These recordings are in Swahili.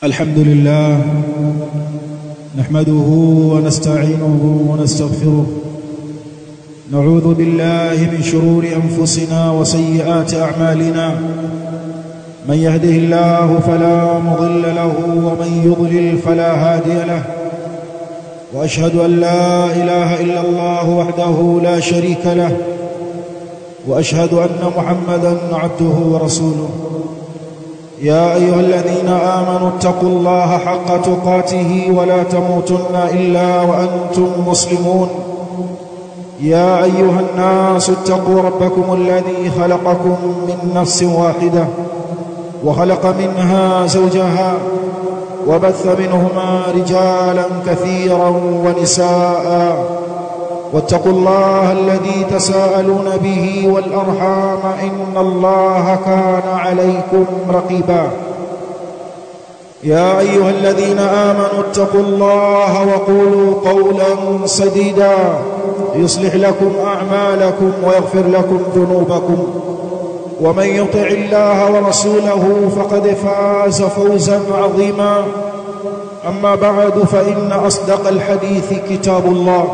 الحمد لله نحمده ونستعينه ونستغفره نعوذ بالله من شرور أنفسنا وسيئات أعمالنا من يهده الله فلا مضل له ومن يضلل فلا هادي له وأشهد أن لا إله إلا الله وحده لا شريك له وأشهد أن محمدًا عبده ورسوله يا أيها الذين آمنوا اتقوا الله حق تقاته ولا تموتن إلا وأنتم مسلمون يا أيها الناس اتقوا ربكم الذي خلقكم من نفس واحدة وخلق منها زوجها وبث منهما رجالا كثيرا ونساء واتقوا الله الذي تساءلون به والأرحام إن الله كان عليكم رقيبا يا أيها الذين آمنوا اتقوا الله وقولوا قولا سديدا يصلح لكم أعمالكم ويغفر لكم ذنوبكم ومن يطع الله ورسوله فقد فاز فوزا عظيما أما بعد فإن أصدق الحديث كتاب الله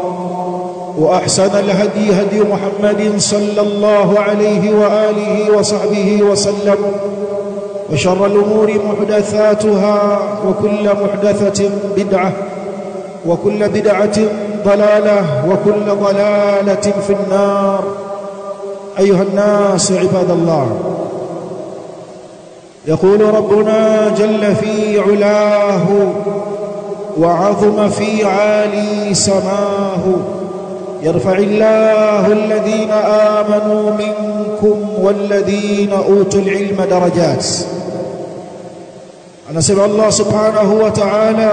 وأحسن الهدي هدي محمد صلى الله عليه وآله وصحبه وسلم وشر الأمور محدثاتها وكل محدثة بدعة وكل بدعة ضلالة وكل ضلالة في النار أيها الناس عباد الله يقول ربنا جل في علاه وعظم في عالي سماه يرفع الله الذين آمنوا منكم والذين أوتوا العلم درجات أنا سمع الله سبحانه وتعالى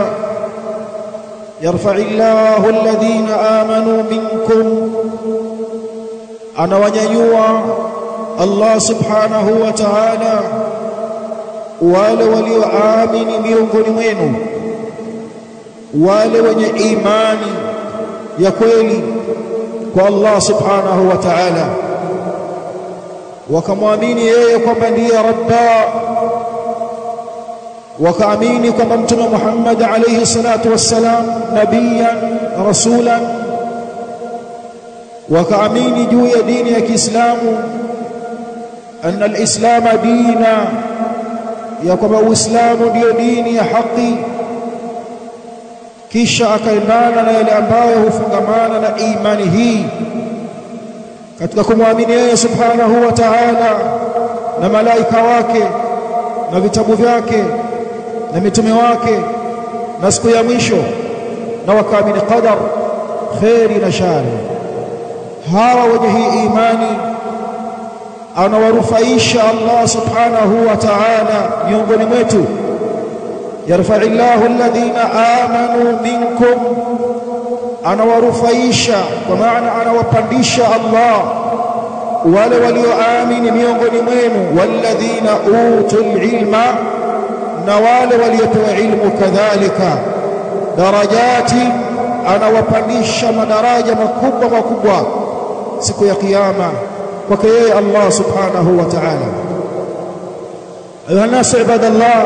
يرفع الله الذين آمنوا منكم أنا ونيوا الله سبحانه وتعالى wale walioamini miongoni mwenu wale wenye imani ya kweli kwa Allah subhanahu wa ta'ala wakamwamini yeye kwamba ndiye Rabba wakaamini kwamba mtume Muhammad alayhi salatu wassalam nabiyan rasulan wakaamini juu ya dini ya Kiislamu anna al-islam dina ya kwamba Uislamu ndio dini ya haki kisha akaendana na yale ambayo hufungamana na imani hii katika kumwamini yeye subhanahu wa ta'ala na malaika wake na vitabu vyake na mitume wake na siku ya mwisho na wakaamini qadar khairi na shari hawa wenye hii imani anawarufaisha Allah subhanahu wa ta'ala miongoni mwetu يرفع الله الذين آمنوا منكم أنا ورفيشا ومعنى أنا وبنديشا الله ولو آمن miongoni mwenu والذين أوتوا العلم نوال وليتوا علم كذلك درجات أنا وبنديشا مدراجة مكبوة siku ya kiyama kwake yeye Allah subhanahu wa ta'ala ayuha nas ibadallah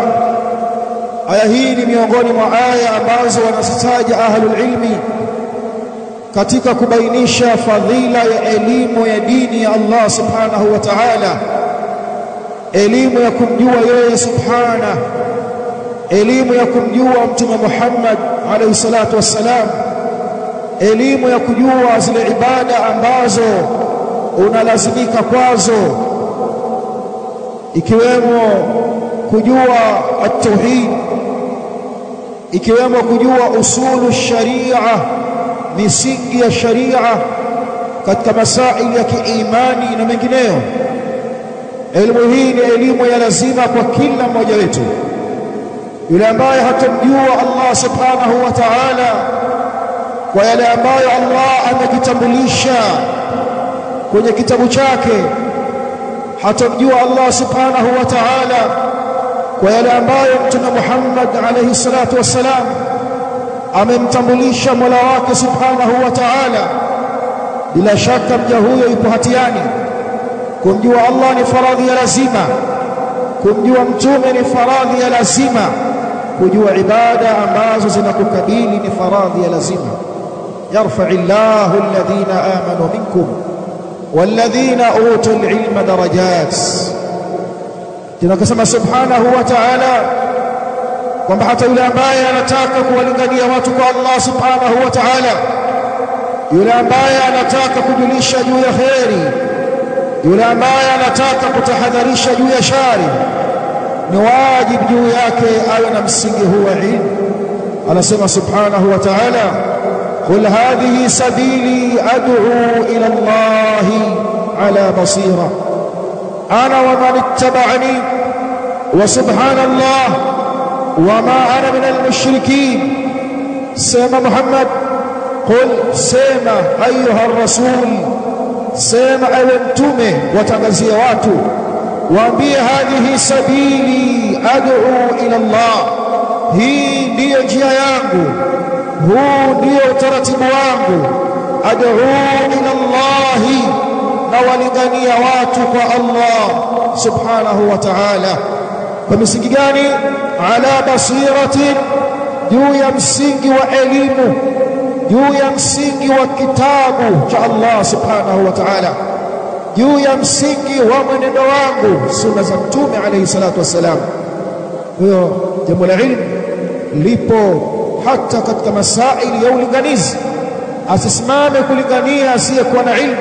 aya hii ni miongoni mwa aya ambazo wanasitaja ahlul ilmi katika kubainisha fadhila ya elimu ya dini ya Allah subhanahu wa ta'ala elimu ya kumjua yeye subhana elimu ya kumjua mtume Muhammad alayhi salatu wassalam elimu ya kujua zile ibada ambazo unalazimika kwazo ikiwemo kujua at-tauhid ikiwemo kujua usulu sharia misingi ya sharia katika masaili ya kiimani na mengineyo elimu hii ni elimu ya lazima kwa kila mmoja wetu yule ambaye hatamjua Allah subhanahu wa ta'ala kwa yale ambayo Allah amekitambulisha kwenye kitabu chake hatamjua Allah subhanahu wa ta'ala kwa yale ambayo mtume Muhammad alayhi salatu wassalam amemtambulisha Mola wake subhanahu wa ta'ala bila shaka mja huyo yupo hatiani kumjua Allah ni faradhi ya lazima kumjua mtume ni faradhi ya lazima kujua ibada ambazo zinakukabili ni faradhi ya lazima. Yarfa'illahu alladhina amanu minkum walladhina utul ilma darajat. Tunakasema subhanahu wa ta'ala kwamba hata yule ambaye anataka kuwalingania watu kwa Allah subhanahu wa ta'ala, yule ambaye anataka kujulisha juu ya kheri, yule ambaye anataka kutahadharisha juu ya shari, ni wajibu juu yake awe na msingi huu wa ilmu. Anasema subhanahu wa ta'ala, qul hadhihi sabili ad'u ila Allahi ala basira ana wa man ittaba'ani wa subhanallah wa ma ana min al-mushrikin. Sema Muhammad, qul, sema ayuha ar-rasul, sema ewe mtume, watangazie watu, waambie hadhihi sabili ad'u ila Allah, hii ndiyo njia yangu, huu ndiyo utaratibu wangu. Ad'u ila Allah, na walingania watu kwa Allah subhanahu wa ta'ala. Kwa misingi gani? Ala basiratin, juu ya msingi wa elimu, juu ya msingi wa kitabu cha Allah subhanahu wa ta'ala, juu ya msingi wa mwenendo wangu, sunna za Mtume alayhi salatu wassalam. Hiyo jambo la ilmu lipo hata katika masaili ya ulinganizi. Asisimame kulingania asiyekuwa na ilmu,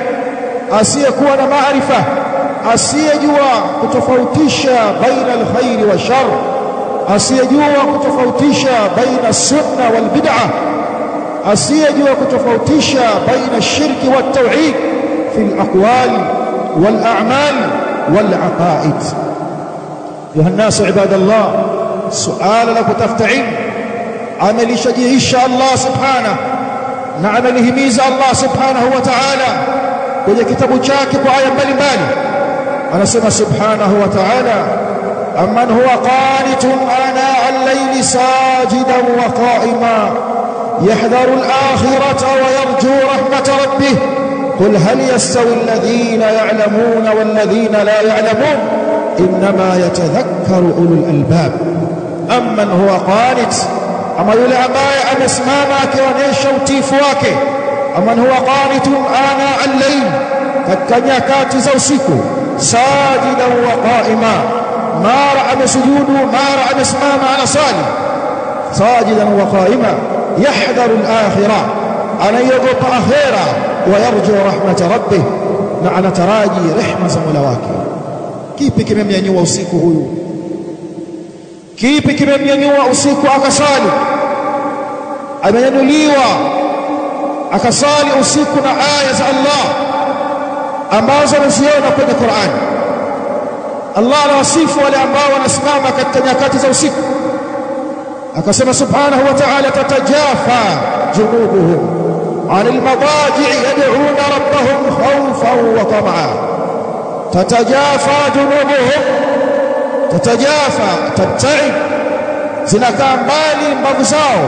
asiyekuwa na maarifa, asiyejua kutofautisha baina alkhairi wa shar, asiyejua kutofautisha baina sunna wal bid'ah, asiyejua kutofautisha baina shirki wa tauhid fi al-aqwal wal a'mal wal aqaid. Ayuha an-nas ibadallah, suala la kutafuta ilmu amelishajiisha Allah subhanahu na amelihimiza Allah subhanahu wa ta'ala kwenye kitabu chake kwa aya mbalimbali. Anasema subhanahu wa ta'ala, amman huwa qanitun ana al-layli sajidan wa qa'iman yahdharu al-akhirata wa yarju rahmata rabbih qul hal yastawi alladhina ya'lamuna wal ladhina la ya'lamun innama yatadhakkaru ulul albab. Amman huwa qanit, ama yule ambaye amesimama akionyesha utiifu wake. Amman huwa qanitun ana al-layl, katika nyakati za usiku, sajidan wa qa'ima, mara amesujudu, mara amesimama anasali. Sajidan wa qa'ima yahdharu al-akhirah, anayogopa akhira, wa yarju rahmata rabbih, na anataraji rehma za Mola wake. Kipi kimemnyanyua usiku huyu? Kipi kimemnyanyua usiku akasali? Amenyanyuliwa akasali usiku na aya za Allah ambazo ameziona kwenye Qur'an. Allah anawasifu wale ambao wanasimama katika nyakati za usiku, akasema subhanahu wa ta'ala, tatajafa junubuhum 'anil madaji'i yad'una rabbahum khawfan wa tama'an. Tatajafa junubuhum, tatajafa tabta'id, zinakaa mbali mbavu zao,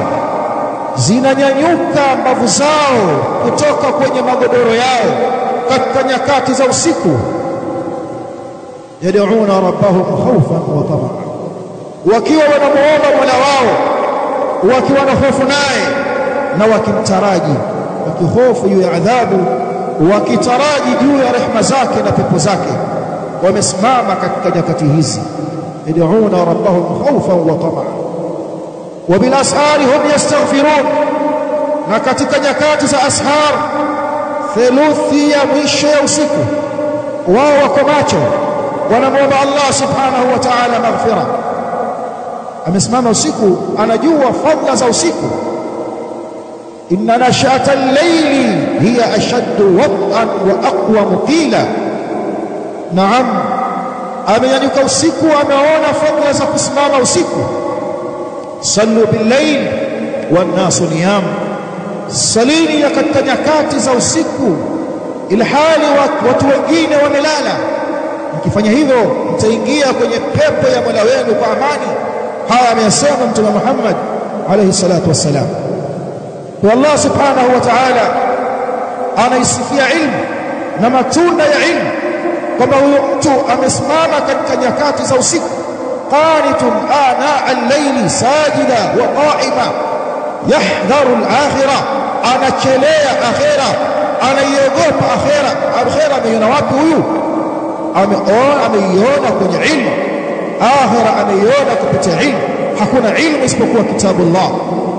zinanyanyuka mbavu zao kutoka kwenye magodoro yao katika nyakati za usiku. Yad'una rabbahum khawfan wa tama'an, wakiwa wanamuomba Mola wao, wakiwa na hofu naye na wakimtaraji, wakihofu juu ya adhabu, wakitaraji juu ya rehema zake na pepo zake. Wamesimama katika nyakati hizi, yad'una rabbahum khawfan wa tama'an wa bil ashari hum yastaghfirun, na katika nyakati za ashar, theluthi ya mwisho ya usiku, wao wako macho, wanamwomba Allah subhanahu wa ta'ala maghfira. Amesimama usiku, anajua fadhila za usiku. Inna nashata al-layli hiya ashaddu wad'an wa aqwa qila. Naam, amenyanyuka usiku, ameona fadhila za kusimama usiku. Sallu bil-layl wan-nasu niyam, salini ya katika nyakati za usiku ilhali watu wengine wamelala. Mkifanya hivyo mtaingia kwenye pepo ya Mola wenu kwa amani. Haya ameyasema Mtume Muhammad alayhi salatu wassalam. Kwa Allah subhanahu wa ta'ala anaisifia ilmu na matunda ya ilmu, kwamba huyo mtu amesimama katika nyakati za usiku qanitun ana al-layli sajida wa qa'ima yahdharu al-akhirah, anachelea akhira, anaiogopa akhira. Akhira ameiona wapi huyu? Ameiona kwenye ilmu. Akhira ameiona kupitia ilmu. Hakuna ilmu isipokuwa kitabullah,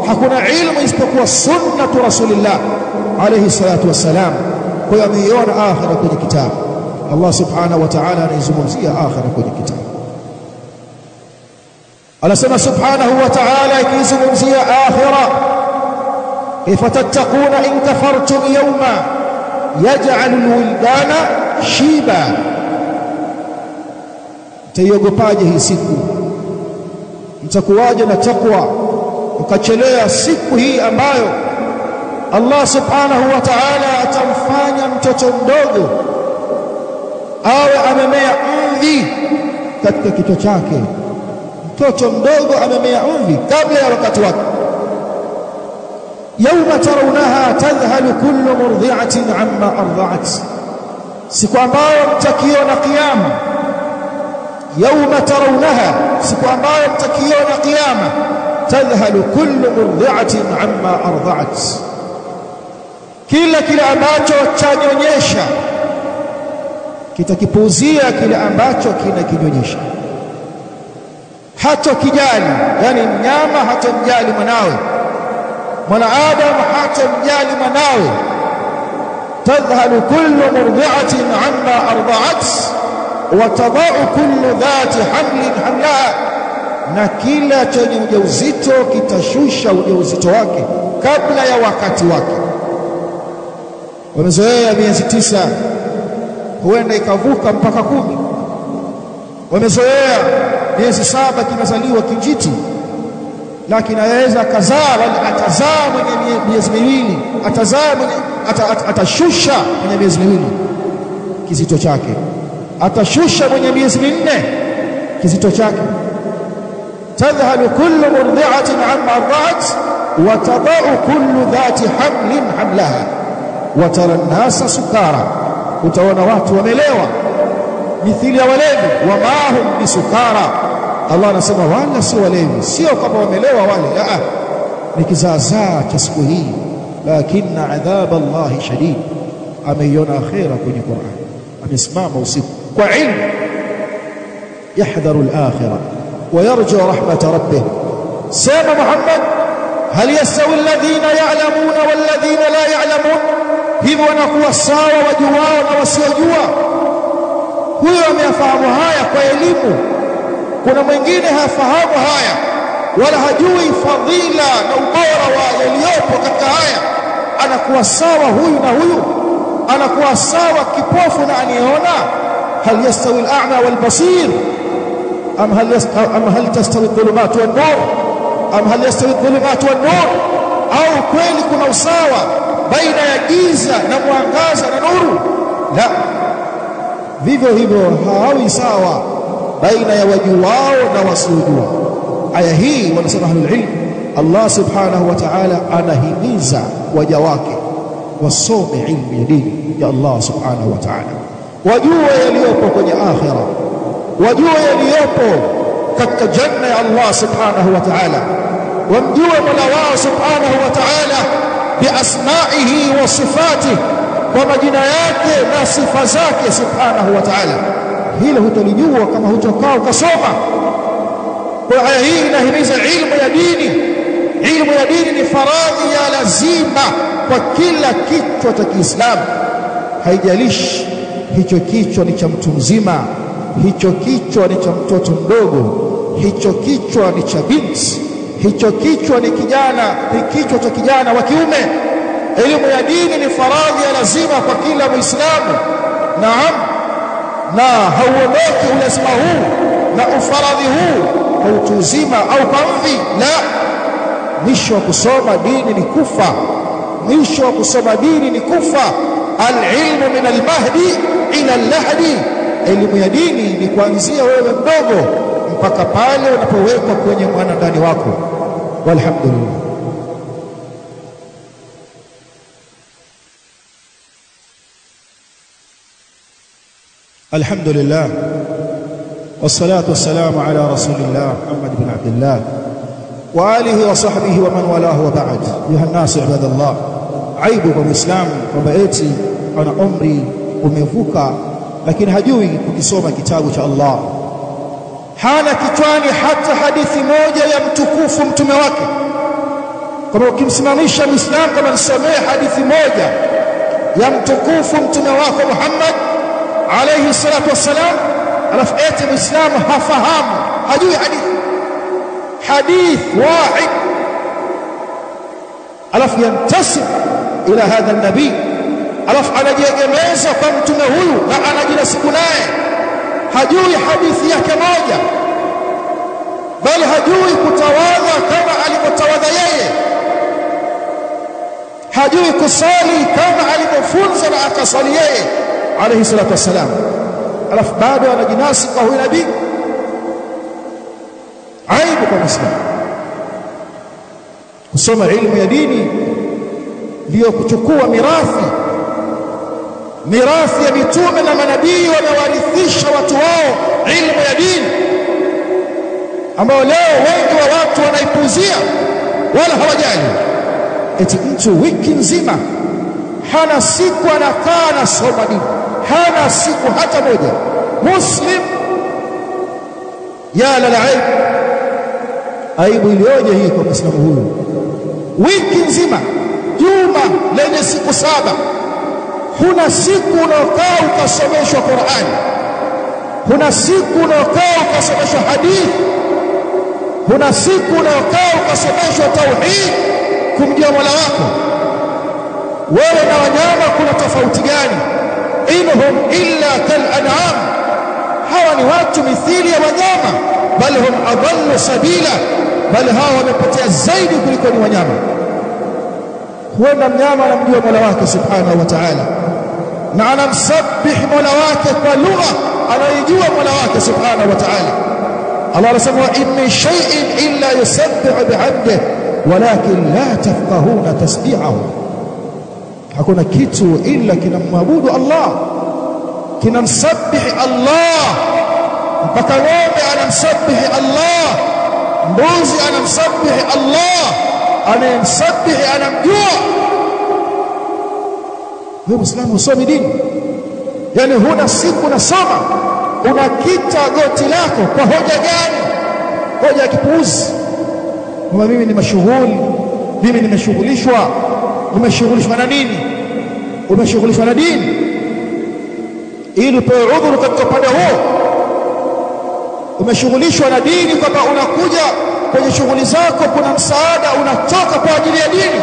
hakuna ilmu isipokuwa sunnatu rasulillah alayhi salatu wassalam. Kwa hiyo ameiona akhira kwenye kitabu. Allah subhanahu wa ta'ala anaizungumzia akhira kwenye kitabu. Anasema subhanahu wa ta'ala ikizungumzia akhira, kaifa tattaquna in kafartum yawma yaj'alu alwildana shiba, taiogopaje hii siku? Mtakuwaje na takwa ukachelea siku hii ambayo Allah subhanahu wa ta'ala atamfanya mtoto mdogo awe amemea mvi katika kichwa chake. Mtoto mdogo amemea mvi kabla ya wakati wake. Yawma tarawnaha tadhhalu kullu murdi'atin amma arda'at, siku ambayo mtakiona kiyama. Yawma tarawnaha, siku ambayo mtakiona kiyama. Tadhhalu kullu murdi'atin amma arda'at, kila ambacho chanyonyesha kitakipuuzia kile ambacho kinakinyonyesha. Hata kijali, yani mnyama hatamjali mwanawe, mwanadamu hatamjali mwanawe. Tadhhalu kullu murdi'atin amma arda'at wa tada'u kullu dhati hamlin hamlaha, na kila chenye ujauzito kitashusha ujauzito wake kabla ya wakati wake. Wamezoea miezi 9, huenda ikavuka mpaka 10. Wamezoea miezi 7 kinazaliwa kijiti, lakini anaweza akazaa, bali atazaa mwenye miezi 2, atazaa mwenye atashusha mwenye miezi 2 kizito chake, atashusha mwenye miezi 4 kizito chake. Tadhhalu kullu murdi'atin amma arda'at wa tada'u kullu dhati hamlin hamlaha wa tara an-nasa sukara, utaona watu wamelewa mithili ya walevi. Wa ma hum bisukara, Allah anasema wala si walevi, sio kama wamelewa wale, la, ni kizaazaa cha siku hii. Lakinna adhab Allah shadid, ameiona akhira kwenye Qur'an, amesimama usiku kwa ilmu. Yahdharu al-akhirah wa yarju rahmat rabbih. Sema Muhammad, hal yastawi alladhina ya'lamuna walladhina la ya'lamun, hivyo wanakuwa sawa wajuao na wasiojua? Huyo ameyafahamu haya kwa elimu, kuna mwingine hafahamu haya wala hajui fadhila na ubora wa yaliyopo katika haya. Anakuwa sawa huyu na huyu? Anakuwa sawa kipofu na aniona? Hal yastawi al-a'ma wal-basir am hal tastawi adh-dhulumatu wan-nur am hal yastawi adh-dhulumatu wan-nur? Au kweli kuna usawa baina ya giza na mwangaza na nuru? La, vivyo hivyo hawi sawa baina ya wajuao na wasiojua. Aya hii wanasema ahlul ilm, Allah subhanahu wa ta'ala anahimiza waja wake wasome ilmu ya dini ya Allah subhanahu wa ta'ala, wajue yaliyopo kwenye akhira, wajue yaliyopo katika janna ya Allah subhanahu wa ta'ala, wamjue Mola wao subhanahu wa ta'ala biasma'ihi wa sifatihi, kwa majina yake na sifa zake subhanahu wa ta'ala. Hilo hutolijua kama hutokaa ukasoma. Kwa aya hii inahimiza ilmu ya dini. Ilmu ya dini ni faradhi ya lazima kwa kila kichwa cha Kiislamu. Haijalishi hicho kichwa ni cha mtu mzima, hicho kichwa ni cha mtoto mdogo, hicho kichwa ni cha binti, hicho kichwa ni kijana, ni kichwa cha kijana wa kiume. Elimu ya dini ni faradhi ya lazima kwa kila Muislamu. Naam, na hauondoki ulazima huu na ufaradhi huu kwa utu uzima au kwa mvi. La, mwisho wa kusoma dini ni kufa. Mwisho wa kusoma dini ni kufa. Al-ilmu min al-mahdi ila al-lahdi, elimu ya dini ni kuanzia wewe mdogo mpaka pale unapowekwa kwenye mwana ndani wako. Walhamdulillah. الحمد لله والصلاة والسلام على رسول الله محمد بن عبد الله وآله وصحبه ومن والاه وبعد. أيها الناس عباد الله, aibu kwa Muislamu kwamba eti ana umri umevuka lakini hajui kukisoma kitabu cha Allah, hana kichwani hata hadithi moja ya mtukufu mtume wake. Kama ukimsimamisha Muislamu kama nisomee hadithi moja ya mtukufu mtume wake Muhammad alayhi salatu wassalam, alafu eti Muislamu hafahamu, hajui hadith wahid, alafu yantasib ila hadha an-nabi, alafu anajiegemeza kwa mtume huyu na anajinasibu naye, hajui hadithi yake moja, bali hajui kutawadha kama alivyotawadha yeye, hajui kusali kama alivyofunza na akasali yeye alayhi salatu wassalam, alafu bado anajinasibu kwa huyu nabii. Aibu kwa Muislamu. Kusoma ilmu ya dini ndio kuchukua mirathi ya mitume na manabii wamewarithisha watu wao ilmu ya dini, ambao leo wengi wa watu wanaipuzia wala hawajali. Eti mtu wiki nzima hana siku anakaa na soma dini, hana siku hata moja. Muslim, ya la aibu iliyoje hii kwa Muislamu huyu. Wiki nzima, juma lenye siku 7, huna siku unaokaa ukasomeshwa Qur'an, huna siku unaokaa ukasomeshwa hadithi, huna siku unaokaa ukasomeshwa tauhid, kumjua Mola wako. Wewe na wanyama kuna tofauti gani? Inhum illa kal an'am, hawa ni watu mithili ya wanyama, bal hum adallu sabila, bali hawa wamepotea zaidi kuliko ni wanyama. Huenda mnyama anamjua Mola wake subhanahu wa ta'ala na anamsabbih Mola wake kwa lugha anayojua Mola wake subhanahu wa ta'ala. Allah anasema wa in min shay'in illa yusabbihu bihamdihi walakin la tafqahuna tasbihahu, hakuna kitu illa kinamwabudu Allah, kinamsabbih Allah. Mpaka ng'ombe anamsabihi Allah, mbuzi anamsabihi Allah, anayemsabihi anamjua. Wewe Muislamu usomi dini, yani huna siku nasoma, unakita goti lako kwa hoja gani? Hoja ya kipuuzi, kwamba mimi ni mashughuli, mimi nimeshughulishwa. Umeshughulishwa na nini? Umeshughulishwa na dini ili upewe udhuru katika upande huo. Umeshughulishwa na dini kwamba unakuja kwenye shughuli zako, kuna msaada unatoka kwa ajili ya dini,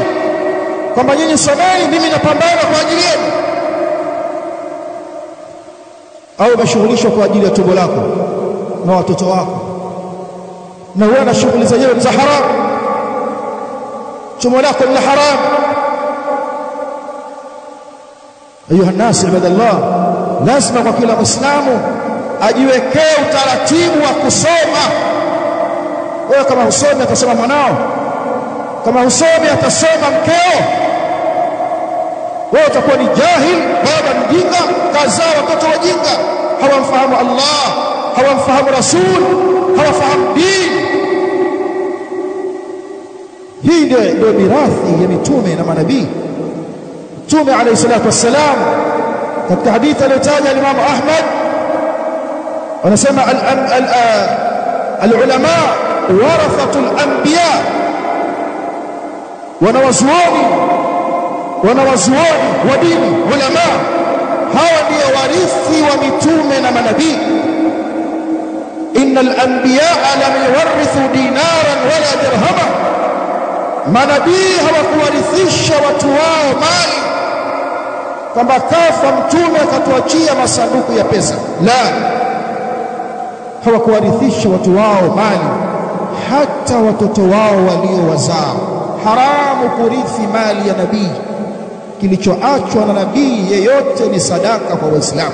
kwamba nyinyi someni, mimi napambana kwa ajili yenu. Au umeshughulishwa kwa ajili ya tumbo lako na watoto wako, na wewe na shughuli zenyewe za haramu, tumbo lako ni haramu. Ayuha nasi ibadallah, lazima kwa kila Muislamu ajiwekee utaratibu wa kusoma. Wewe kama husomi atasoma mwanao, kama husomi atasoma mkeo. Wewe utakuwa ni jahil, baba mjinga, kazaa watoto wajinga, hawamfahamu Allah, hawamfahamu Rasul, hawafahamu dini. Hii ndio mirathi ya mitume na manabii. Mtume alayhi salatu wassalam katika hadithi aliyotaja Imam Ahmad wanasema al-ulama warathatul anbiya, wanawazuoni wa dini, ulama hawa ndio warithi wa mitume na manabii. innal anbiya lam yuwarithu dinaran wala dirhama, manabii hawakuwarithisha watu wao mali, kwamba kafa mtume akatuachia masanduku ya pesa. La, hawakuwarithisha watu wao mali, hata watoto wao waliowazaa. Haramu kurithi mali ya nabii. Kilichoachwa na nabii yeyote ni sadaka kwa Waislamu.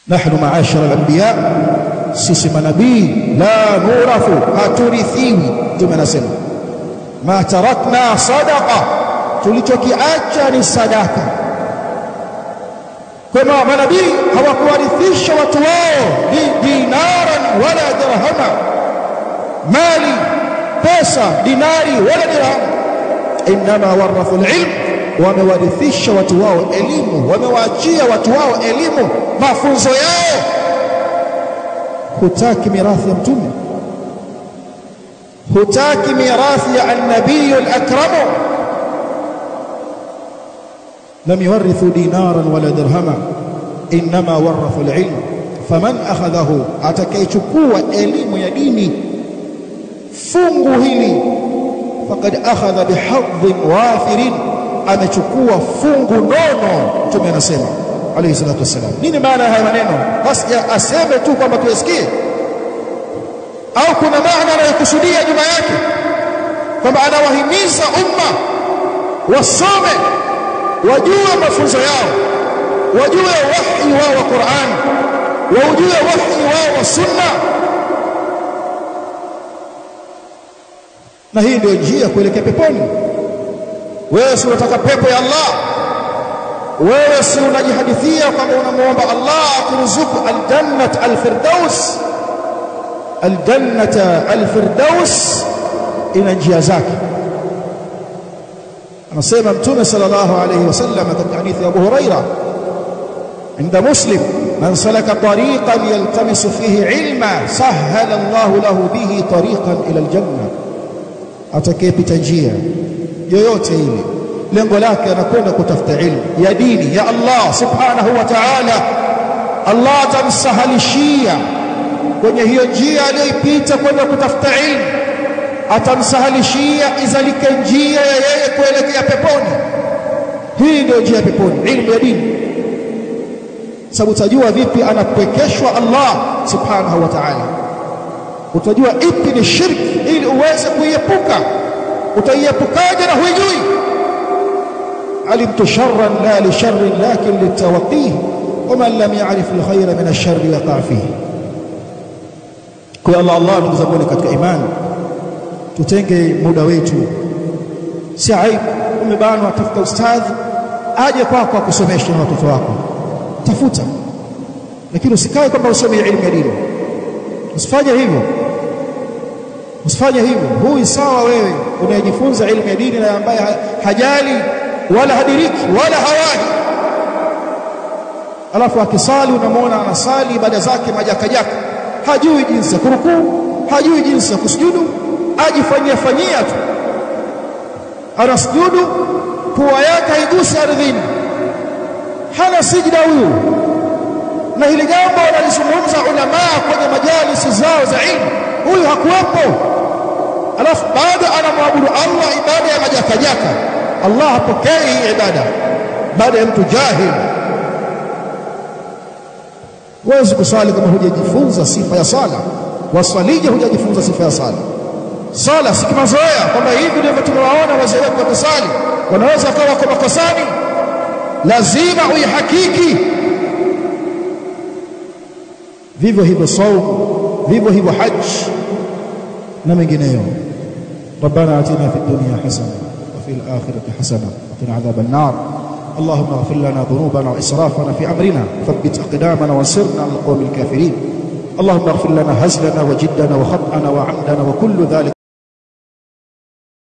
Nahnu ma'ashara al-anbiya, sisi manabii, la nurathu, haturithiwi. Mtume anasema ma tarakna sadaqa, tulichokiacha ni sadaka. Kama manabii hawakuwarithisha watu wao dinaran wala dirhama, mali, pesa, dinari wala dirham. Inma warathu alilm, wamewarithisha watu wao elimu, wamewaachia watu wao elimu, mafunzo yao. Hutaki mirathi ya mtume? hutaki mirathi ya an-nabiy al-akram? lam yuwarithu dinaran wala dirhama, inma warathu al-ilm. Faman akhadhahu, atakayechukua elimu ya dini, fungu hili, faqad akhadha bihadhin wafirin, amechukua fungu nono. Mtume anasema alayhi salatu wasalam. Nini maana haya maneno? Basi aseme tu kwamba tusikie, au kuna maana anayokusudia nyuma yake, kwamba anawahimiza umma wasome, wajue mafunzo yao, wajue wahi wao wa Qur'an, wajue wahi wao wa sunna. Na hii ndio njia kuelekea peponi. Wewe si unataka pepo ya Allah? Wewe si unajihadithia kwamba unamuomba Allah akuruzuku aljannat alfirdaus? Aljannata alfirdaus ina njia zake. Anasema Mtume sallallahu alayhi wasallam katika hadithi ya Abu Huraira inda Muslim, man salaka tariqan yaltamisu fihi ilma sahhala Allahu lahu bihi tariqan ila aljanna. Atakayepita njia yoyote ile, lengo lake anakwenda kutafuta ilmu ya dini ya Allah subhanahu wa ta'ala, Allah atamsahalishia kwenye hiyo njia aliyoipita kwenda kutafuta ilmu, atamsahalishia izalike njia ya yeye kuelekea peponi. Hii ndio njia ya peponi, ilmu ya dini. Sababu utajua vipi anapwekeshwa Allah subhanahu wa ta'ala, utajua ipi ni shirki ili uweze kuiepuka. Utaiepukaje na hujui? alimtu sharran la li sharrin lakin litawaqih, waman lam ya'rif alkhayra min ash-sharri yaqa fihi. Kwa Allah, ndugu zangu katika imani, tutenge muda wetu. Si aibu umebanwa, tafuta ustadhi aje kwako akusomeshe na watoto wako, tafuta, lakini usikae kwamba usome elimu ya dini. Usifanye hivyo, usifanye hivyo. Huyu sawa wewe unayejifunza elimu ya dini na ambaye hajali wala hadiriki wala hawahi, alafu akisali unamwona anasali ibada zake majakajaka, hajui jinsi ya kurukuu, hajui jinsi ya kusujudu, ajifanyia tu. Anasujudu, pua yake haigusi ardhini, hana sijda huyu. Na hili jambo wanalizungumza ulama kwenye majalisi zao za ilmu, huyu hakuwepo. Alafu bado anamwabudu Allah ibada ya majakajaka. Allah hapokei ibada baada ya mtu jahil. Huwezi kusali kama hujajifunza sifa ya sala. Wasalije hujajifunza sifa ya sala. Sala si mazoea kwamba hivi ndivyo tunawaona wazee wetu wakisali, wanaweza kawa kwa makosani. Lazima uihakiki. Vivyo hivyo saumu, vivyo hivyo haji na mengineyo. Rabbana atina fid dunya hasana wa fil akhirati hasana wa qina adhaban nar. اللهم اغفر لنا ذنوبنا وإسرافنا في أمرنا ثبت أقدامنا وانصرنا على القوم الكافرين. اللهم اغفر لنا هزلنا وجدنا وخطأنا وعمدنا وكل ذلك